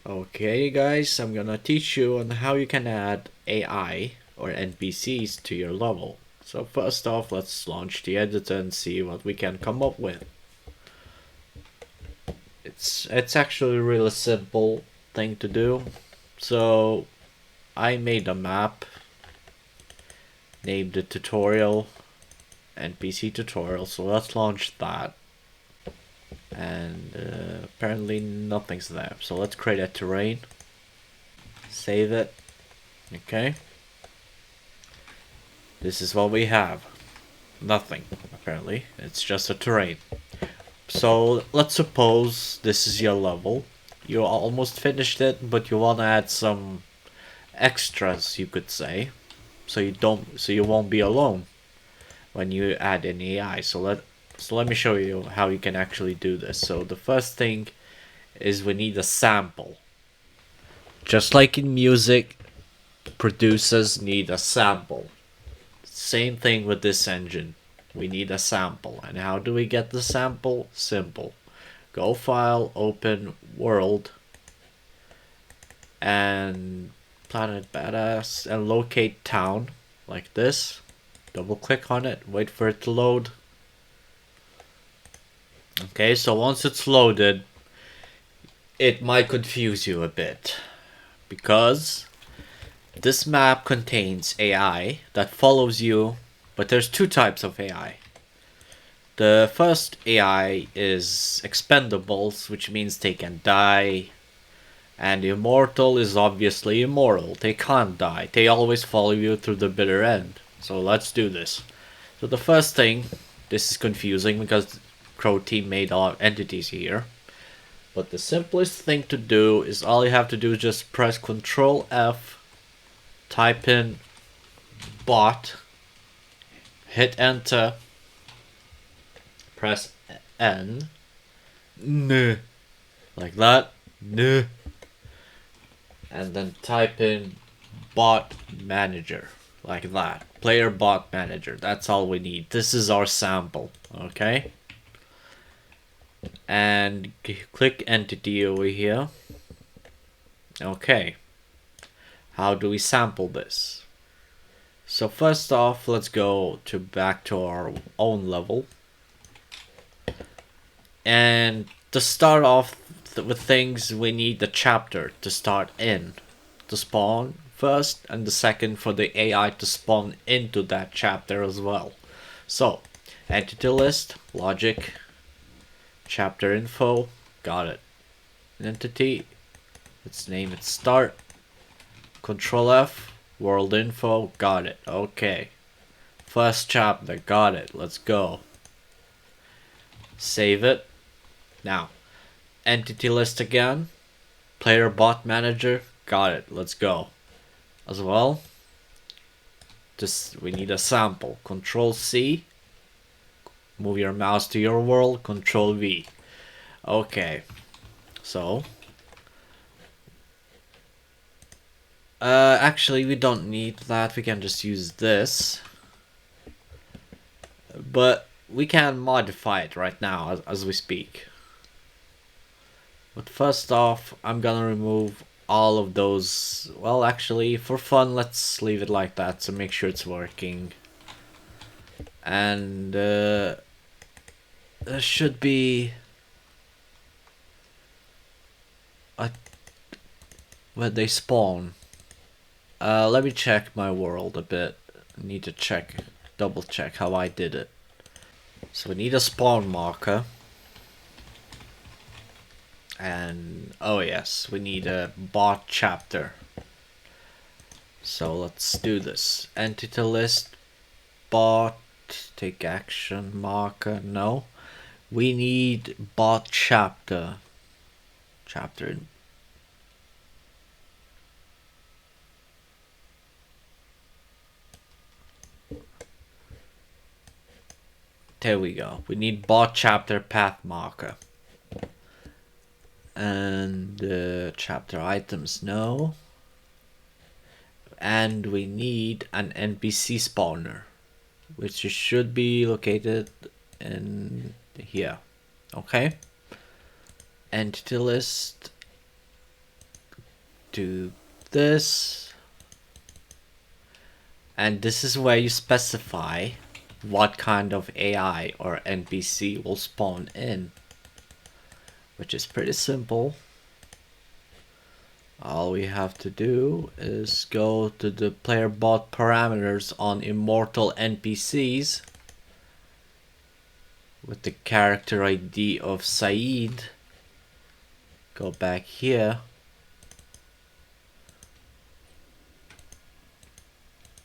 Okay guys, I'm gonna teach you on how you can add AI or NPCs to your level. So first off, let's launch the editor and see what we can come up with. It's actually a really simple thing to do. So I made a map, named it tutorial, NPC tutorial, so let's launch that. And apparently nothing's there, so let's create a terrain, save it. Okay, this is what we have. Nothing, apparently. It's just a terrain. So let's suppose this is your level. You almost finished it, but you want to add some extras, you could say, so you won't be alone when you add an AI. So let me show you how you can actually do this. So the first thing is we need a sample. Just like in music, producers need a sample. Same thing with this engine. We need a sample. And how do we get the sample? Simple. Go File, Open, World, and Planet Badass, and locate Town, like this. Double click on it, wait for it to load. Okay, so once it's loaded, it might confuse you a bit, because this map contains AI that follows you, but there's two types of AI. The first AI is expendables, which means they can die, and immortal is obviously immortal. They can't die. They always follow you through the bitter end. So let's do this. So the first thing, this is confusing because Crow Team made a lot of entities here. But the simplest thing to do is all you have to do is just press CTRL F, type in bot, hit enter, press N, like that, and then type in bot manager, like that. Player bot manager, that's all we need. This is our sample, okay? And click entity over here. Okay, how do we sample this? So first off, let's go back to our own level. And to start off with things, we need the chapter to start in, to spawn first, and the second for the AI to spawn into that chapter as well. So, entity list, logic, chapter info, got it. Entity, let's name it start, control F, world info, got it. Okay, first chapter, got it. Let's go. Save it. Now, entity list again, player bot manager, got it. Let's go. As well, just we need a sample. Control C, move your mouse to your world, control V. Okay, so actually we don't need that, we can just use this, but we can modify it right now as we speak. But first off, I'm gonna remove all of those. Well, actually, for fun, let's leave it like that to make sure it's working. And there should be where they spawn. Let me check my world a bit. I need to double check how I did it. So we need a spawn marker. And oh yes, we need a bot chapter. So let's do this. Entity list, bot, take action, marker, no. We need bot chapter. Chapter. There we go. We need bot chapter path marker. And chapter items, no. And we need an NPC spawner, which should be located in here. Okay. Entity list, do this. And this is where you specify what kind of AI or NPC will spawn in, which is pretty simple. All we have to do is go to the player bot parameters on immortal NPCs with the character ID of Saeed. Go back here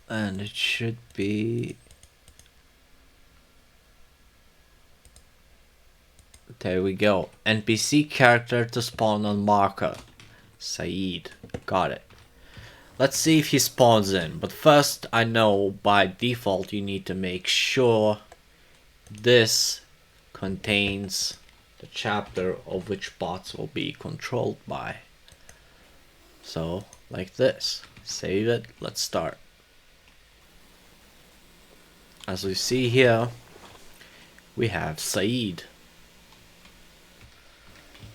and it should be, there we go, NPC character to spawn on marker, Saeed. Got it. Let's see if he spawns in, but first I know by default you need to make sure this contains the chapter of which bots will be controlled by. So like this, save it, let's start. As we see here, we have Saeed.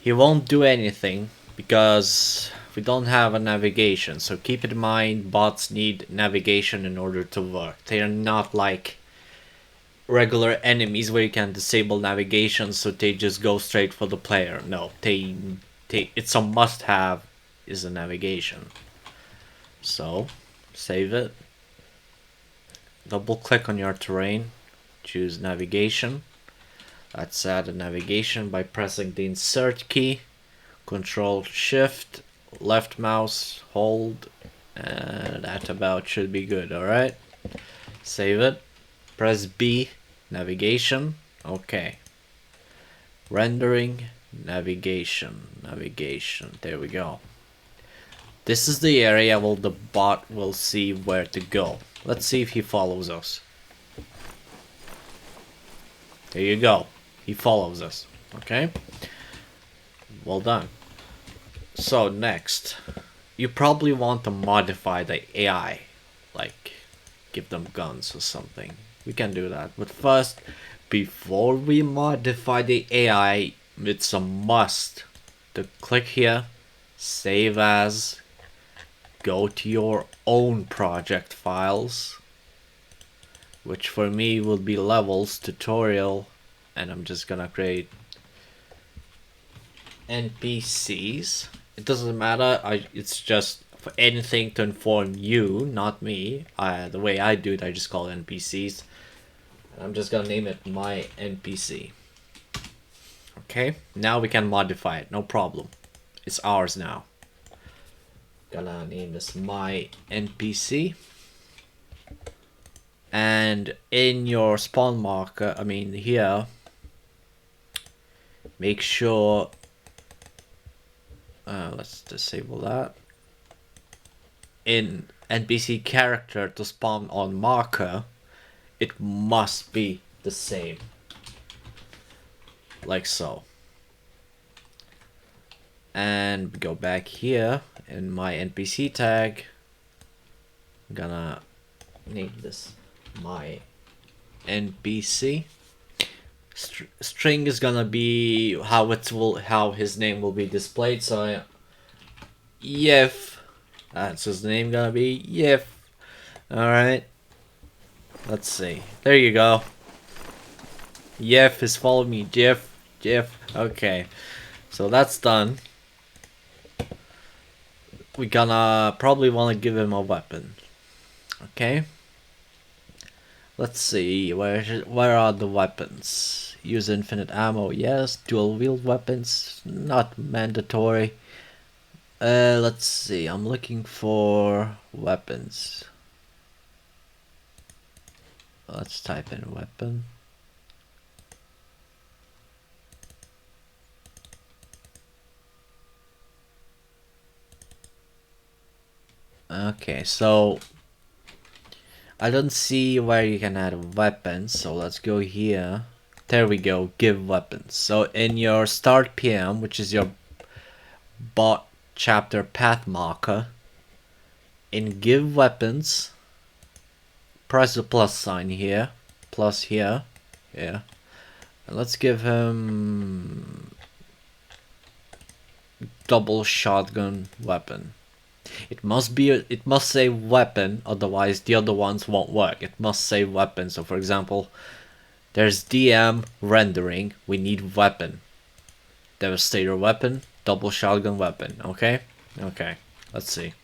He won't do anything because we don't have a navigation, so keep in mind bots need navigation in order to work. They are not like regular enemies where you can disable navigation so they just go straight for the player. No, it's a must-have is a navigation. So save it, double click on your terrain, choose navigation. Let's add a navigation by pressing the insert key, Control Shift, left mouse, hold, and that about should be good. Alright, save it, press B, navigation, okay. Rendering, navigation, there we go. This is the area where the bot will see where to go. Let's see if he follows us. There you go. He follows us. Okay. Well done. So next, you probably want to modify the AI. Like, give them guns or something. We can do that. But first, before we modify the AI, it's a must to click here, save as, go to your own project files, which for me will be levels, tutorial, and I'm just gonna create NPCs. It doesn't matter, it's just for anything to inform you, not me. The way I do it, I just call it NPCs. I'm just gonna name it my NPC. Okay, now we can modify it, no problem. It's ours now. Gonna name this my NPC. And in your spawn marker, here, make sure, let's disable that. In NPC character to spawn on marker, it must be the same. Like so. And go back here in my NPC tag. I'm gonna name this my NPC. String is gonna be how his name will be displayed. So Yef, that's his name gonna be, Yef. All right. Let's see. There you go. Yef is following me. Jeff. Okay. So that's done. We gonna probably want to give him a weapon. Okay. Let's see. Where are the weapons? Use infinite ammo. Yes. Dual wield weapons. Not mandatory. Let's see. I'm looking for weapons. Let's type in weapon. Okay, so I don't see where you can add weapons, so let's go here. There we go, give weapons. So in your start PM, which is your bot chapter path marker, in give weapons, press the plus sign here, plus here, yeah. And let's give him double shotgun weapon. It must be it must say weapon, otherwise the other ones won't work. It must say weapon. So for example, there's DM rendering, we need weapon. Devastator weapon, double shotgun weapon, okay? Okay, let's see.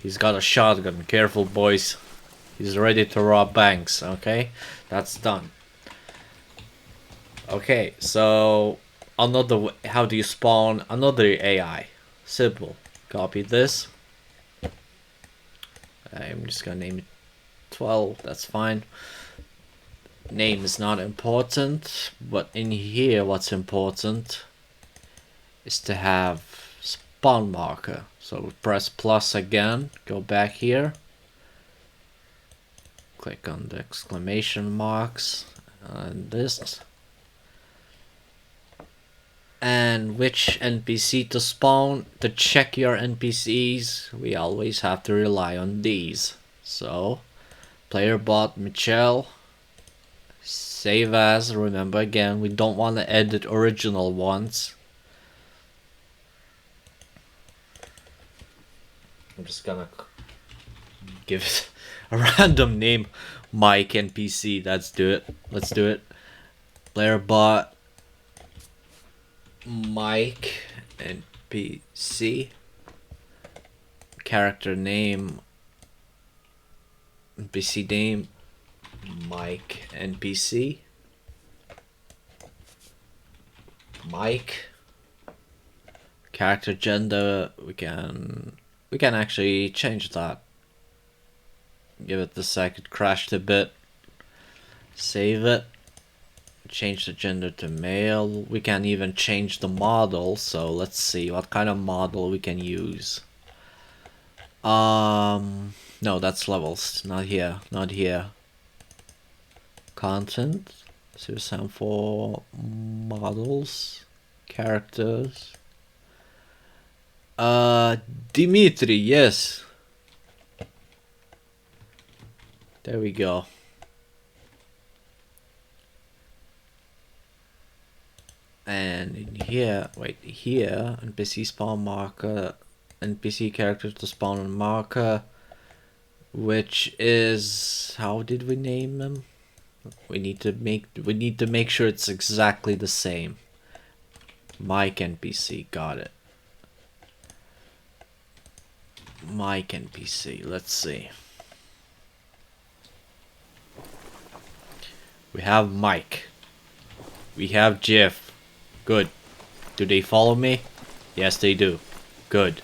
He's got a shotgun, careful boys. He's ready to rob banks, okay? That's done. Okay, so another how do you spawn another AI? Simple. Copy this. I'm just gonna name it 12, that's fine. Name is not important, but in here what's important is to have spawn marker. So press plus again, go back here, click on the exclamation marks and this, and which NPC to spawn. To check your NPCs, we always have to rely on these. So player bot Michelle, save as. Remember again, we don't want to edit original ones. I'm just gonna give it a random name, Mike NPC. Let's do it. Let's do it. Player bot Mike NPC. Character name NPC name Mike NPC. Mike. Character gender, we can actually change that. Give it a second, crashed a bit. Save it. Change the gender to male. We can even change the model, so let's see what kind of model we can use. No, that's levels, not here, not here. Content, so some for models, characters. Dimitri, yes. There we go. And in here, wait, here, NPC spawn marker, NPC character to spawn on marker, which is, how did we name them? We need to make sure it's exactly the same. Mike NPC, got it. Mike NPC, let's see. We have Mike. We have Jeff. Good. Do they follow me? Yes, they do. Good.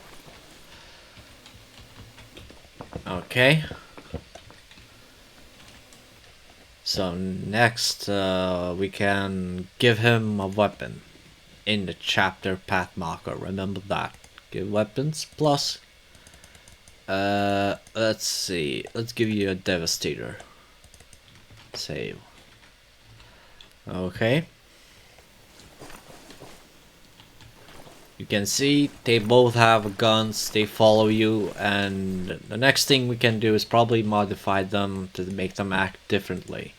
Okay. So next, we can give him a weapon in the chapter path marker. Remember that. Give weapons plus. Let's see. Let's give you a devastator. Save. Okay. You can see they both have guns, they follow you, and the next thing we can do is probably modify them to make them act differently.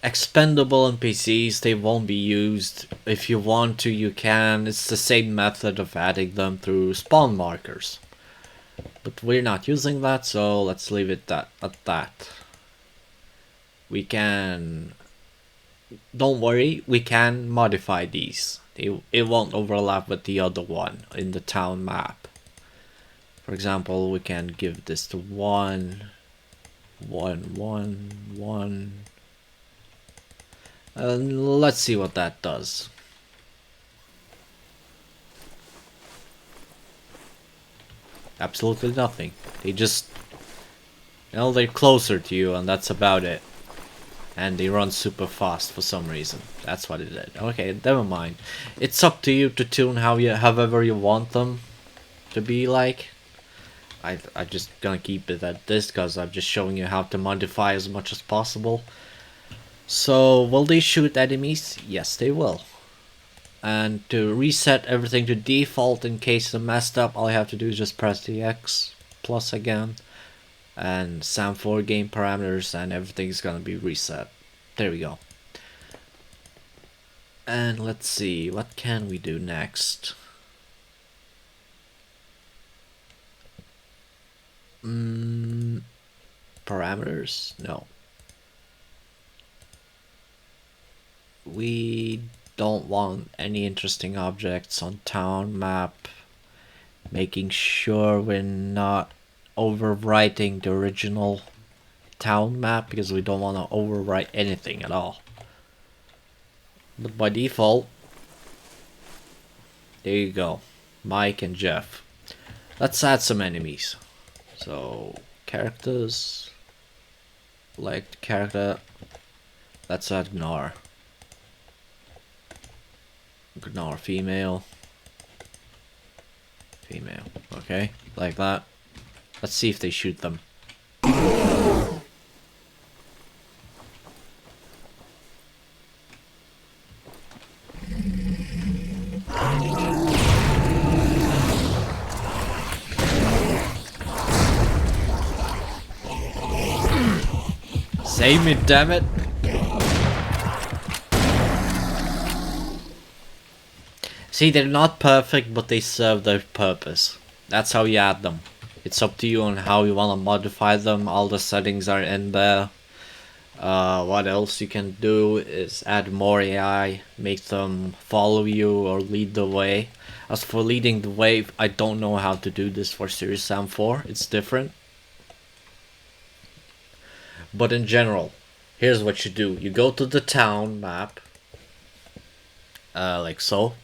Expendable NPCs, they won't be used. If you want to, you can. It's the same method of adding them through spawn markers. But we're not using that, so let's leave it at that. We can... Don't worry, we can modify these. It won't overlap with the other one in the town map. For example, we can give this to 1, 1, 1, 1. And let's see what that does. Absolutely nothing. They just... Well, they're closer to you and that's about it. And they run super fast for some reason. That's what it did. Okay, never mind. It's up to you to tune however you want them to be like. I'm just gonna keep it at this because I'm just showing you how to modify as much as possible. So, will they shoot enemies? Yes, they will. And to reset everything to default in case they're messed up, all I have to do is just press the X plus again. And SAM4 game parameters and everything's gonna be reset. There we go. And let's see, what can we do next? Parameters? No. We don't want any interesting objects on town map. Making sure we're not overwriting the original town map because we don't want to overwrite anything at all. But by default, there you go. Mike and Jeff. Let's add some enemies. So, characters. Like the character. Let's add Gnar. Gnar female. Female. Okay, like that. Let's see if they shoot them. Save me, damn it! See, they're not perfect, but they serve their purpose. That's how you add them. It's up to you on how you want to modify them. All the settings are in there. What else you can do is add more AI, make them follow you or lead the way. As for leading the way, I don't know how to do this for Serious Sam 4. It's different. But in general, here's what you do. You go to the town map, like so.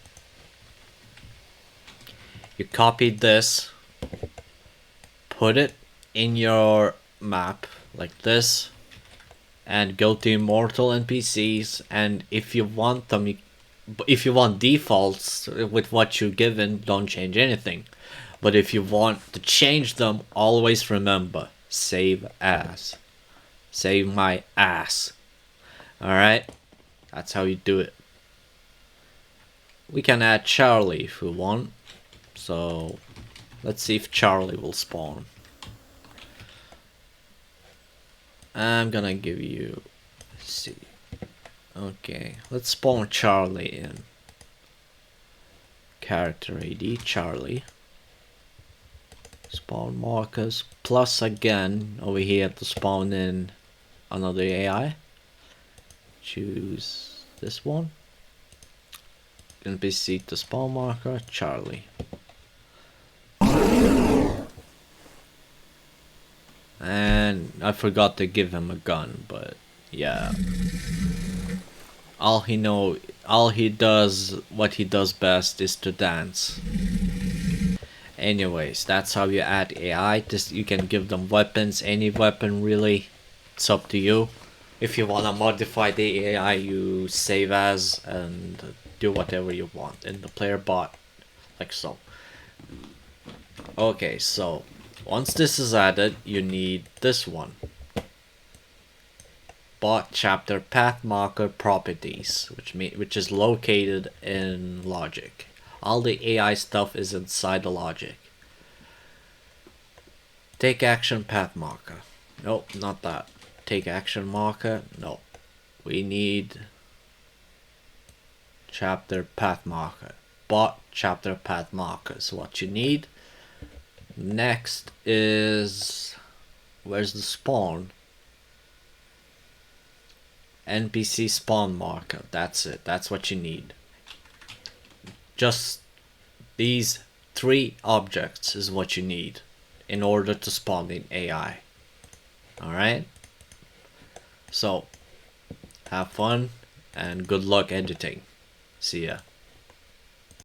You copy this, put it in your map, like this, and go to Immortal NPCs, and if you want them, if you want defaults with what you're given, don't change anything. But if you want to change them, always remember, save as. Save my ass. Alright? That's how you do it. We can add Charlie if we want. So, let's see if Charlie will spawn. I'm gonna give you... Let's see. Okay, let's spawn Charlie in. Character ID, Charlie. Spawn markers, plus again, over here to spawn in another AI. Choose this one. NPC to spawn marker, Charlie. And I forgot to give him a gun, but yeah. What he does best is to dance. Anyways, that's how you add AI. You can give them weapons, any weapon really. It's up to you. If you wanna modify the AI, you save as and do whatever you want in the player bot, like so. Okay, so once this is added, you need this one. Bot chapter path marker properties, which is located in logic. All the AI stuff is inside the logic. Take action path marker. Nope, not that. Take action marker. Nope. We need chapter path marker. Bot chapter path marker is what you need. Next is, where's the spawn? NPC spawn marker. That's it. That's what you need. Just these 3 objects is what you need in order to spawn in AI. Alright? So, have fun and good luck editing. See ya.